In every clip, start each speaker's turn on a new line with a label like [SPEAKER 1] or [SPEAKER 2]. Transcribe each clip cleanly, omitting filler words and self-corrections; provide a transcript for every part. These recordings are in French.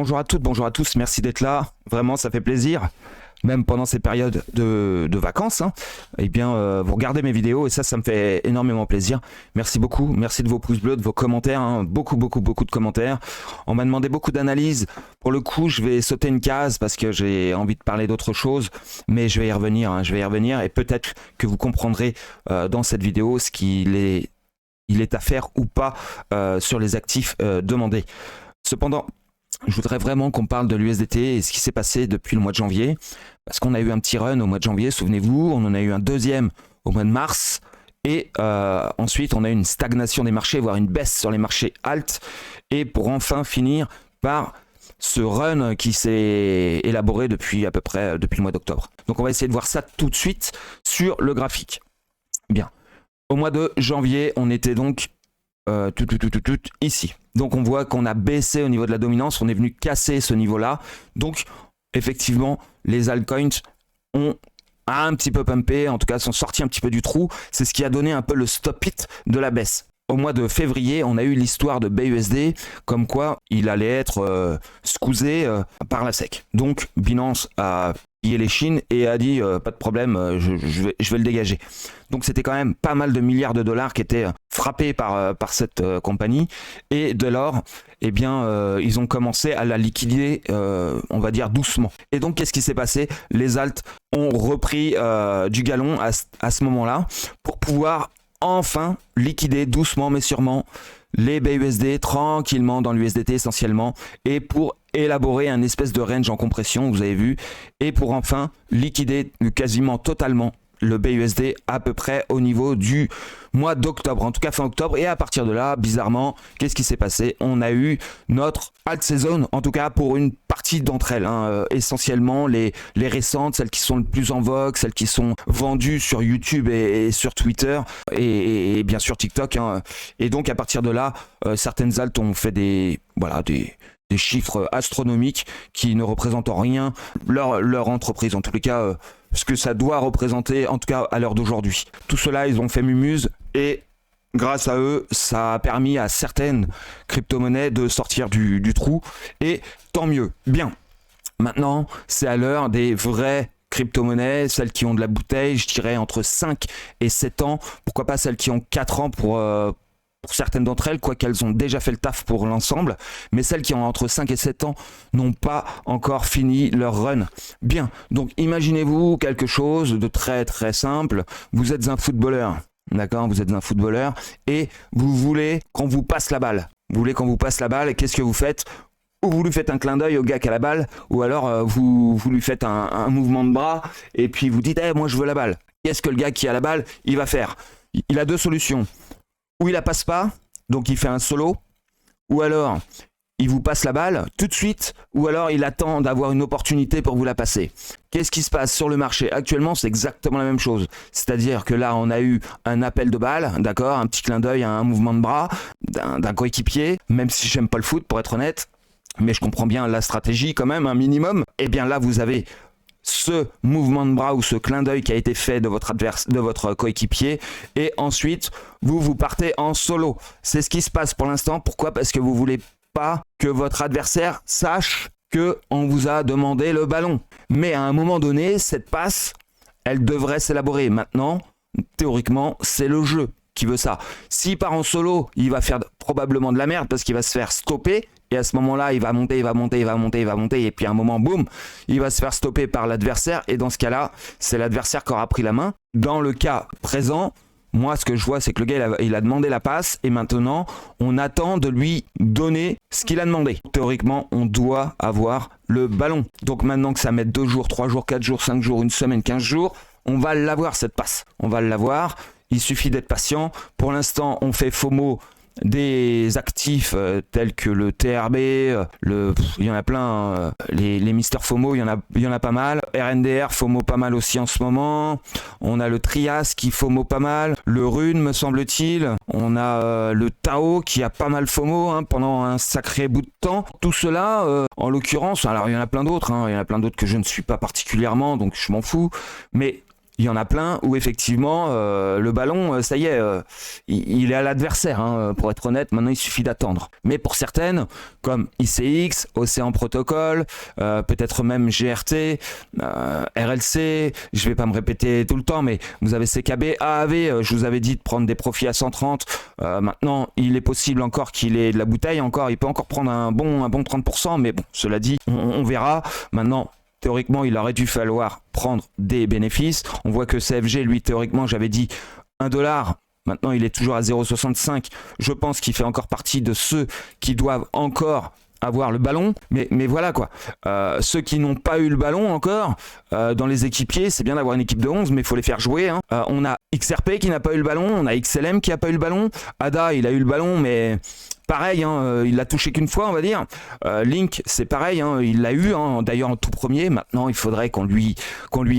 [SPEAKER 1] Bonjour à toutes, bonjour à tous, merci d'être là, vraiment ça fait plaisir, même pendant ces périodes de vacances, eh bien vous regardez mes vidéos et ça me fait énormément plaisir. Merci beaucoup, merci de vos pouces bleus, de vos commentaires, beaucoup de commentaires. On m'a demandé beaucoup d'analyses, pour le coup je vais sauter une case parce que j'ai envie de parler d'autre chose, mais je vais y revenir, et peut-être que vous comprendrez dans cette vidéo ce qu'il est à faire ou pas sur les actifs demandés. Cependant, je voudrais vraiment qu'on parle de l'USDT et ce qui s'est passé depuis le mois de janvier, parce qu'on a eu un petit run au mois de janvier, souvenez-vous, on en a eu un deuxième au mois de mars, et ensuite on a eu une stagnation des marchés, voire une baisse sur les marchés alt, et pour enfin finir par ce run qui s'est élaboré depuis à peu près depuis le mois d'octobre. Donc on va essayer de voir ça tout de suite sur le graphique. Bien, au mois de janvier, on était donc ici. Donc on voit qu'on a baissé au niveau de la dominance, on est venu casser ce niveau-là. Donc effectivement, les altcoins ont un petit peu pumpé, en tout cas sont sortis un petit peu du trou. C'est ce qui a donné un peu le stop it de la baisse. Au mois de février, on a eu l'histoire de BUSD, comme quoi il allait être squeezé par la SEC. Donc Binance a pillé les chines et a dit pas de problème, je vais le dégager. Donc c'était quand même pas mal de milliards de dollars qui étaient frappés par cette compagnie, et dès lors, eh bien, ils ont commencé à la liquider, on va dire doucement. Et donc qu'est-ce qui s'est passé? Les alts ont repris du galon à ce moment-là pour pouvoir enfin liquider doucement mais sûrement les BUSD tranquillement dans l'USDT essentiellement, et pour élaborer un espèce de range en compression, vous avez vu, et pour enfin liquider quasiment totalement le BUSD à peu près au niveau du mois d'octobre, en tout cas fin octobre. Et à partir de là, bizarrement, qu'est-ce qui s'est passé? On a eu notre alt saison, en tout cas pour une partie d'entre elles, essentiellement les récentes, celles qui sont le plus en vogue, celles qui sont vendues sur YouTube et sur Twitter et bien sûr TikTok. Et donc à partir de là, certaines alts ont fait des chiffres astronomiques qui ne représentent en rien leur entreprise, en tous les cas ce que ça doit représenter, en tout cas à l'heure d'aujourd'hui. Tout cela, ils ont fait mumuse, et grâce à eux, ça a permis à certaines crypto-monnaies de sortir du trou, et tant mieux. Bien, maintenant, c'est à l'heure des vraies crypto-monnaies, celles qui ont de la bouteille, je dirais entre 5 et 7 ans, pourquoi pas celles qui ont 4 ans pour certaines d'entre elles, quoiqu'elles ont déjà fait le taf pour l'ensemble, mais celles qui ont entre 5 et 7 ans n'ont pas encore fini leur run. Bien, donc imaginez-vous quelque chose de très très simple. Vous êtes un footballeur, d'accord? Vous êtes un footballeur et vous voulez qu'on vous passe la balle. Vous voulez qu'on vous passe la balle, et qu'est-ce que vous faites? Ou vous lui faites un clin d'œil au gars qui a la balle, ou alors vous lui faites un mouvement de bras, et puis vous dites moi je veux la balle. Qu'est-ce que le gars qui a la balle, il va faire? Il a deux solutions. Ou il la passe pas, donc il fait un solo, ou alors il vous passe la balle tout de suite, ou alors il attend d'avoir une opportunité pour vous la passer. Qu'est-ce qui se passe sur le marché? Actuellement, c'est exactement la même chose. C'est-à-dire que là, on a eu un appel de balle, d'accord, un petit clin d'œil, un mouvement de bras d'un coéquipier, même si j'aime pas le foot pour être honnête, mais je comprends bien la stratégie quand même, un minimum. Et bien là, vous avez ce mouvement de bras ou ce clin d'œil qui a été fait de votre coéquipier, et ensuite vous partez en solo. C'est ce qui se passe pour l'instant. Pourquoi? Parce que vous voulez pas que votre adversaire sache que on vous a demandé le ballon. Mais à un moment donné, cette passe, elle devrait s'élaborer. Maintenant, théoriquement, c'est le jeu qui veut ça. S'il part en solo, il va faire probablement de la merde parce qu'il va se faire stopper. Et à ce moment-là, il va monter, et puis à un moment, boum, il va se faire stopper par l'adversaire. Et dans ce cas-là, c'est l'adversaire qui aura pris la main. Dans le cas présent, moi, ce que je vois, c'est que le gars, il a demandé la passe, et maintenant, on attend de lui donner ce qu'il a demandé. Théoriquement, on doit avoir le ballon. Donc maintenant que ça met 2 jours, 3 jours, 4 jours, 5 jours, une semaine, 15 jours, on va l'avoir cette passe. On va l'avoir. Il suffit d'être patient. Pour l'instant, on fait FOMO des actifs tels que le TRB, il y en a plein, les Mister FOMO, il y en a pas mal. RNDR FOMO pas mal aussi en ce moment. On a le Trias qui FOMO pas mal. Le Rune, me semble-t-il. On a le Tao qui a pas mal FOMO pendant un sacré bout de temps. Tout cela, en l'occurrence, alors il y en a plein d'autres, il y en a plein d'autres que je ne suis pas particulièrement, donc je m'en fous. Mais il y en a plein où effectivement le ballon, ça y est, il est à l'adversaire, hein, pour être honnête. Maintenant il suffit d'attendre. Mais pour certaines, comme ICX, Océan Protocol, peut-être même GRT, RLC, je vais pas me répéter tout le temps, mais vous avez CKB, AAV, je vous avais dit de prendre des profits à 130. Maintenant il est possible encore qu'il ait de la bouteille, il peut encore prendre un bon 30%, mais bon, cela dit, on verra. Maintenant, théoriquement, il aurait dû falloir prendre des bénéfices. On voit que CFG, lui, théoriquement, j'avais dit 1$. Maintenant, il est toujours à 0,65. Je pense qu'il fait encore partie de ceux qui doivent encore avoir le ballon. Mais voilà quoi. Ceux qui n'ont pas eu le ballon encore, dans les équipiers, c'est bien d'avoir une équipe de 11, mais il faut les faire jouer. Hein. On a XRP qui n'a pas eu le ballon. On a XLM qui n'a pas eu le ballon. ADA, il a eu le ballon, mais... pareil, hein, il l'a touché qu'une fois, on va dire. Link, c'est pareil, hein, il l'a eu, hein, d'ailleurs en tout premier. Maintenant, il faudrait qu'on lui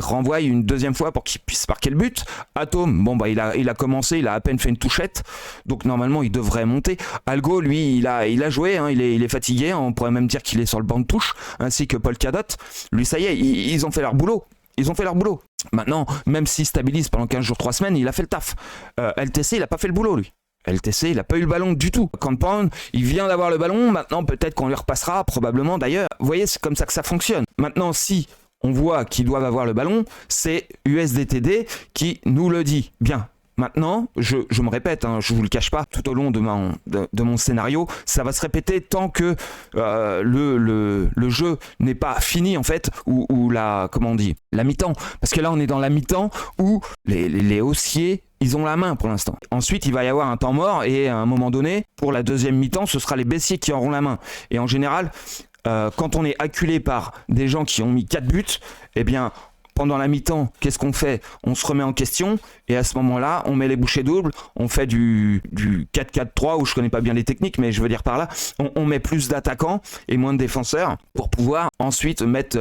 [SPEAKER 1] renvoie une deuxième fois pour qu'il puisse marquer le but. Atom, bon bah il a commencé, il a à peine fait une touchette, donc normalement il devrait monter. Algo, lui, il a joué, hein, il est fatigué, hein, on pourrait même dire qu'il est sur le banc de touche, ainsi que Polkadot. Lui, ça y est, ils ont fait leur boulot. Ils ont fait leur boulot. Maintenant, même s'il stabilise pendant 15 jours, 3 semaines, il a fait le taf. LTC, il a pas fait le boulot, lui. LTC, il n'a pas eu le ballon du tout. Compound, il vient d'avoir le ballon, maintenant peut-être qu'on lui repassera, probablement d'ailleurs. Vous voyez, c'est comme ça que ça fonctionne. Maintenant, si on voit qu'ils doivent avoir le ballon, c'est USDTD qui nous le dit. Bien. Maintenant, je me répète, hein, je ne vous le cache pas, tout au long de mon scénario, ça va se répéter tant que le jeu n'est pas fini en fait, ou la mi-temps. Parce que là, on est dans la mi-temps où les haussiers, ils ont la main pour l'instant. Ensuite, il va y avoir un temps mort et à un moment donné, pour la deuxième mi-temps, ce sera les baissiers qui auront la main. Et en général, quand on est acculé par des gens qui ont mis 4 buts, eh bien... pendant la mi-temps, qu'est-ce qu'on fait? On se remet en question et à ce moment-là, on met les bouchées doubles, on fait du 4-4-3 où je connais pas bien les techniques, mais je veux dire par là, on met plus d'attaquants et moins de défenseurs pour pouvoir ensuite mettre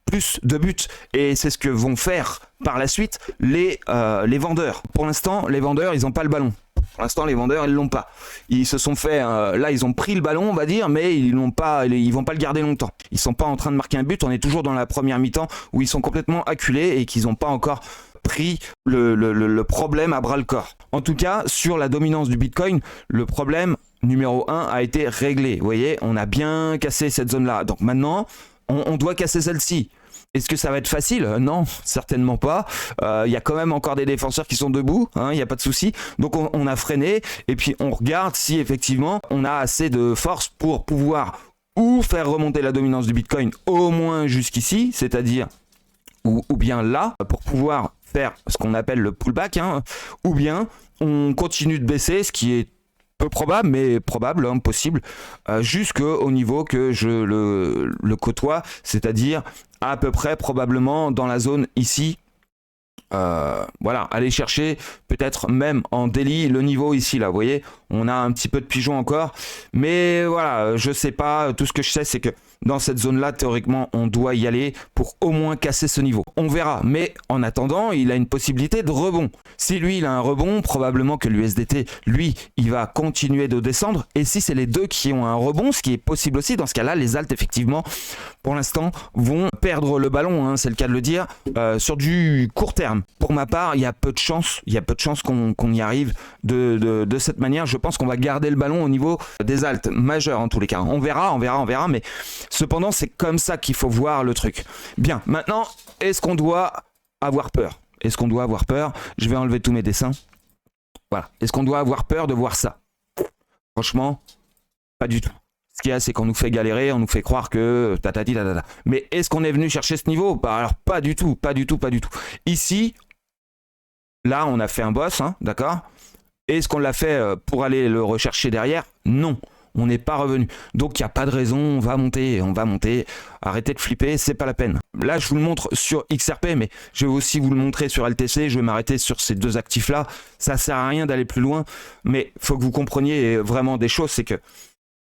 [SPEAKER 1] plus de buts. Et c'est ce que vont faire par la suite les vendeurs. Pour l'instant, les vendeurs, ils n'ont pas le ballon. Pour l'instant, les vendeurs, ils l'ont pas. Ils se sont fait, là, ils ont pris le ballon, on va dire, mais ils vont pas le garder longtemps. Ils sont pas en train de marquer un but. On est toujours dans la première mi-temps où ils sont complètement acculés et qu'ils n'ont pas encore pris le problème à bras le corps. En tout cas, sur la dominance du Bitcoin, le problème numéro 1 a été réglé. Vous voyez, on a bien cassé cette zone-là. Donc maintenant, on doit casser celle-ci. Est-ce que ça va être facile? Non, certainement pas. Il y a quand même encore des défenseurs qui sont debout, hein, il n'y a pas de souci. Donc on a freiné et puis on regarde si effectivement on a assez de force pour pouvoir ou faire remonter la dominance du Bitcoin au moins jusqu'ici, c'est-à-dire ou bien là, pour pouvoir faire ce qu'on appelle le pullback, hein, ou bien on continue de baisser, ce qui est peu probable, mais probable, hein, possible, jusqu'au niveau que je le côtoie, c'est-à-dire à peu près probablement dans la zone ici. Voilà, aller chercher peut-être même en daily le niveau ici là, vous voyez, on a un petit peu de pigeon encore, mais voilà, je sais pas, tout ce que je sais c'est que dans cette zone là théoriquement on doit y aller pour au moins casser ce niveau, on verra, mais en attendant il a une possibilité de rebond. Si lui il a un rebond, probablement que l'USDT lui il va continuer de descendre, et si c'est les deux qui ont un rebond, ce qui est possible aussi, dans ce cas là les alts effectivement pour l'instant vont perdre le ballon, hein, c'est le cas de le dire, sur du court terme. Pour ma part, il y a peu de chance qu'on y arrive de cette manière. Je pense qu'on va garder le ballon au niveau des alts majeurs en tous les cas. On verra, mais cependant, c'est comme ça qu'il faut voir le truc. Bien, maintenant, est-ce qu'on doit avoir peur? Je vais enlever tous mes dessins. Voilà. Est-ce qu'on doit avoir peur de voir ça? Franchement, pas du tout. Ce qu'il y a, c'est qu'on nous fait galérer, on nous fait croire que tatati tatata. Mais est-ce qu'on est venu chercher ce niveau? Bah alors pas du tout. Ici, là, on a fait un boss, hein, d'accord? Est-ce qu'on l'a fait pour aller le rechercher derrière? Non, on n'est pas revenu. Donc il n'y a pas de raison, on va monter. Arrêtez de flipper, c'est pas la peine. Là, je vous le montre sur XRP, mais je vais aussi vous le montrer sur LTC. Je vais m'arrêter sur ces deux actifs-là. Ça sert à rien d'aller plus loin, mais il faut que vous compreniez vraiment des choses, c'est que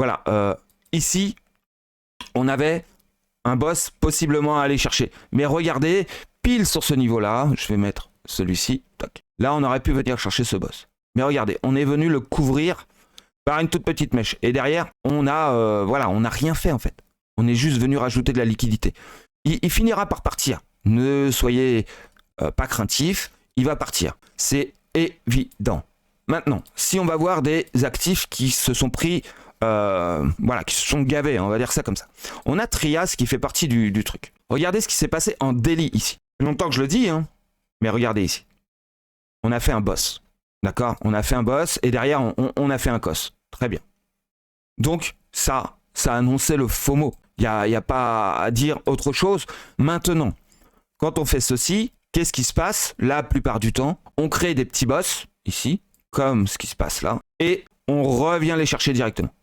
[SPEAKER 1] voilà, ici, on avait un boss possiblement à aller chercher. Mais regardez, pile sur ce niveau-là, je vais mettre celui-ci. Tac. Là, on aurait pu venir chercher ce boss. Mais regardez, on est venu le couvrir par une toute petite mèche. Et derrière, on n'a rien fait en fait. On est juste venu rajouter de la liquidité. Il finira par partir. Ne soyez pas craintif, il va partir. C'est évident. Maintenant, si on va voir des actifs qui se sont pris, voilà, qui se sont gavés, on va dire ça comme ça. On a Trias qui fait partie du truc. Regardez ce qui s'est passé en daily ici. Longtemps que je le dis, hein, mais regardez ici. On a fait un boss. D'accord? On a fait un boss et derrière, on a fait un cos. Très bien. Donc, ça annonçait le FOMO. Il n'y a pas à dire autre chose. Maintenant, quand on fait ceci, qu'est-ce qui se passe? La plupart du temps, on crée des petits boss, ici, comme ce qui se passe là, et on revient les chercher directement.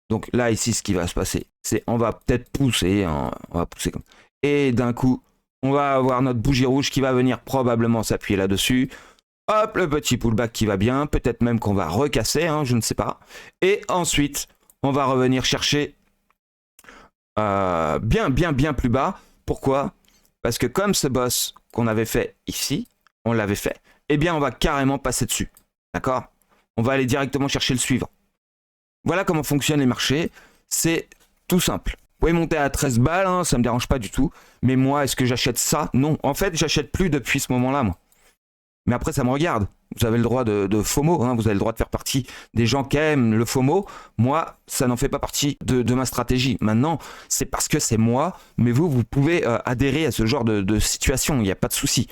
[SPEAKER 1] Donc là, ici, ce qui va se passer, c'est on va peut-être pousser, hein, on va pousser comme ça. Et d'un coup, on va avoir notre bougie rouge qui va venir probablement s'appuyer là-dessus. Hop, le petit pullback qui va bien, peut-être même qu'on va recasser, hein, je ne sais pas. Et ensuite, on va revenir chercher bien plus bas. Pourquoi? Parce que comme ce boss qu'on avait fait ici, on l'avait fait, eh bien on va carrément passer dessus. D'accord? On va aller directement chercher le suivant. Voilà comment fonctionnent les marchés. C'est tout simple. Vous pouvez monter à 13 balles, hein, ça ne me dérange pas du tout. Mais moi, est-ce que j'achète ça? Non. En fait, j'achète plus depuis ce moment-là, moi. Mais après, ça me regarde. Vous avez le droit de FOMO, hein, vous avez le droit de faire partie des gens qui aiment le FOMO. Moi, ça n'en fait pas partie de ma stratégie. Maintenant, c'est parce que c'est moi, mais vous pouvez adhérer à ce genre de situation, il n'y a pas de souci.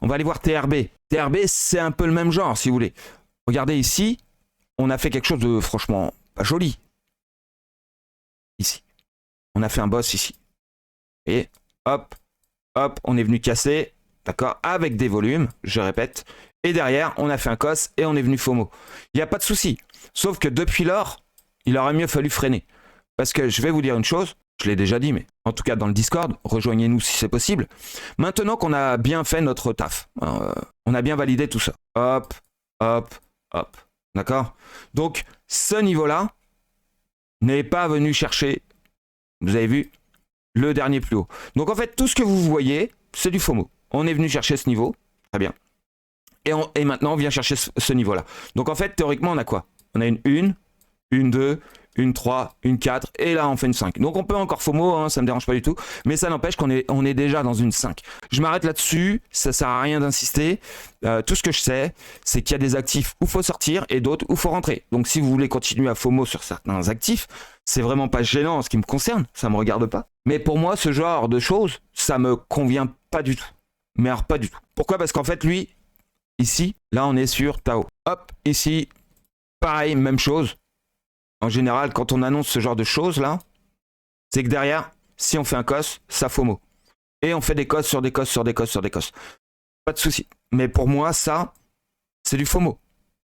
[SPEAKER 1] On va aller voir TRB. TRB, c'est un peu le même genre, si vous voulez. Regardez ici, on a fait quelque chose de franchement pas joli. Ici. On a fait un boss ici. Et hop, on est venu casser. D'accord, avec des volumes, je répète. Et derrière, on a fait un cos et on est venu FOMO. Il n'y a pas de souci. Sauf que depuis lors, il aurait mieux fallu freiner. Parce que je vais vous dire une chose, je l'ai déjà dit, mais en tout cas dans le Discord, rejoignez-nous si c'est possible. Maintenant qu'on a bien fait notre taf, on a bien validé tout ça. Hop. D'accord? Donc, ce niveau-là n'est pas venu chercher, vous avez vu, le dernier plus haut. Donc en fait, tout ce que vous voyez, c'est du FOMO. On est venu chercher ce niveau, très bien. Et maintenant, on vient chercher ce niveau-là. Donc en fait, théoriquement, on a quoi? On a une 2, une 3, une 4, et là, on fait une 5. Donc on peut encore FOMO, hein, ça ne me dérange pas du tout, mais ça n'empêche qu'on est déjà dans une 5. Je m'arrête là-dessus, ça ne sert à rien d'insister. Tout ce que je sais, c'est qu'il y a des actifs où il faut sortir et d'autres où il faut rentrer. Donc si vous voulez continuer à FOMO sur certains actifs, c'est vraiment pas gênant en ce qui me concerne, ça ne me regarde pas. Mais pour moi, ce genre de choses, ça me convient pas du tout. Mais alors pas du tout. Pourquoi? Parce qu'en fait, lui, ici, là, on est sur Tao. Hop, ici, pareil, même chose. En général, quand on annonce ce genre de choses là, c'est que derrière, si on fait un cos, ça FOMO. Et on fait des cos sur des cos sur des cos sur des cos. Pas de souci. Mais pour moi, ça, c'est du FOMO.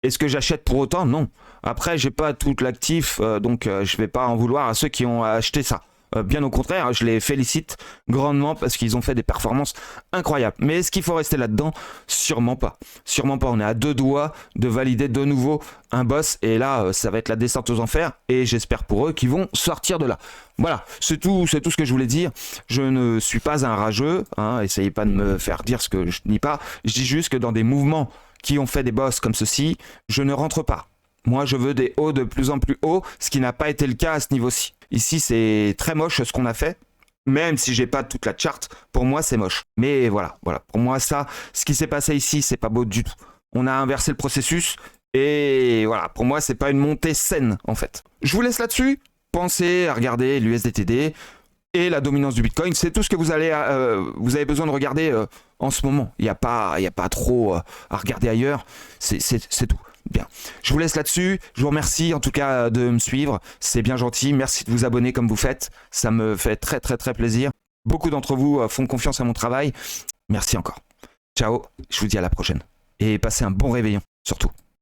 [SPEAKER 1] Est-ce que j'achète pour autant? Non. Après, j'ai pas tout l'actif, donc je vais pas en vouloir à ceux qui ont acheté ça. Bien au contraire, je les félicite grandement parce qu'ils ont fait des performances incroyables. Mais est-ce qu'il faut rester là-dedans? Sûrement pas. Sûrement pas. On est à 2 doigts de valider de nouveau un boss. Et là, ça va être la descente aux enfers. Et j'espère pour eux qu'ils vont sortir de là. Voilà, c'est tout ce que je voulais dire. Je ne suis pas un rageux. Hein, essayez pas de me faire dire ce que je dis pas. Je dis juste que dans des mouvements qui ont fait des boss comme ceci, je ne rentre pas. Moi, je veux des hauts de plus en plus hauts, ce qui n'a pas été le cas à ce niveau-ci. Ici, c'est très moche ce qu'on a fait. Même si j'ai pas toute la charte, pour moi, c'est moche. Mais voilà. Pour moi, ça, ce qui s'est passé ici, c'est pas beau du tout. On a inversé le processus. Et voilà, pour moi, c'est pas une montée saine, en fait. Je vous laisse là-dessus. Pensez à regarder l'USDTD et la dominance du Bitcoin. C'est tout ce que vous avez besoin de regarder en ce moment. Il n'y a pas trop à regarder ailleurs. C'est tout. Bien. Je vous laisse là-dessus. Je vous remercie en tout cas de me suivre. C'est bien gentil. Merci de vous abonner comme vous faites. Ça me fait très plaisir. Beaucoup d'entre vous font confiance à mon travail. Merci encore. Ciao. Je vous dis à la prochaine. Et passez un bon réveillon, surtout.